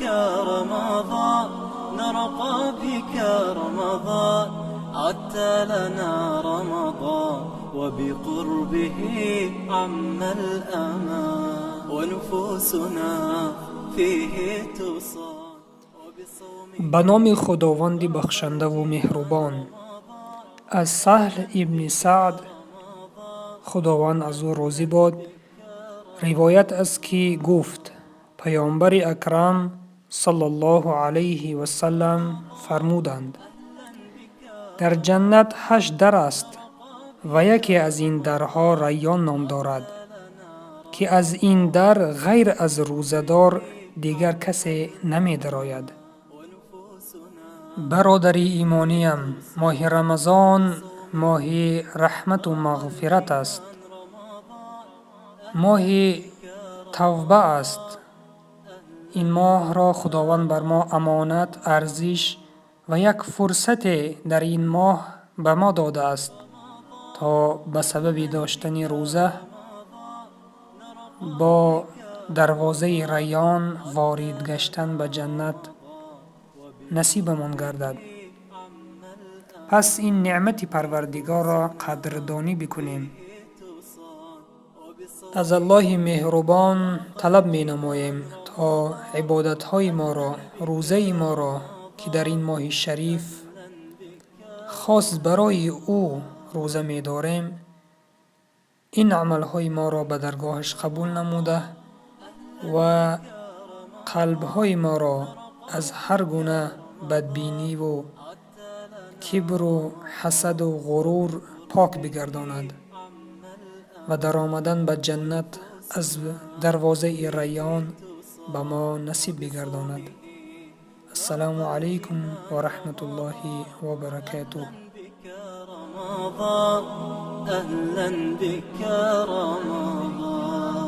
بك رمضان نرقى بك رمضان عدت لنا رمضان وبقربه عم الأمان ونفوسنا فيه تصان. به نام خداوند بخشنده و مهربان. از سهل ابن سعد، خداوند از او راضی باد، روایت است که گفت پیامبر اکرم صلی الله علیه و سلم فرمودند در جنت 8 در است و یکی از این درها ریان نام دارد که از این در غیر از روزه‌دار دیگر کسی نمی دراید. برادری ایمانیم، ماه رمضان ماه رحمت و مغفرت است، ماه توبه است. این ماه را خداوند بر ما امانت، ارزش و یک فرصت در این ماه به ما داده است تا به سبب داشتن روزه با دروازه ریان وارد گشتن به جنت نصیبمان گردد. پس این نعمت پروردگار را قدردانی بکنیم. از الله مهربان طلب می نماییم تا عبادت های ما را، روزه ما را که در این ماه شریف خاص برای او روزه می داریم، این عمل های ما را به درگاهش قبول نموده و قلب های ما را از هر گونه بدبینی و کبر و حسد و غرور پاک بگرداند و در آمدن به جنت از دروازه ریان به ما نصیب بگرداند. السلام علیکم و رحمت الله و برکاته. أهلا بك رمضان.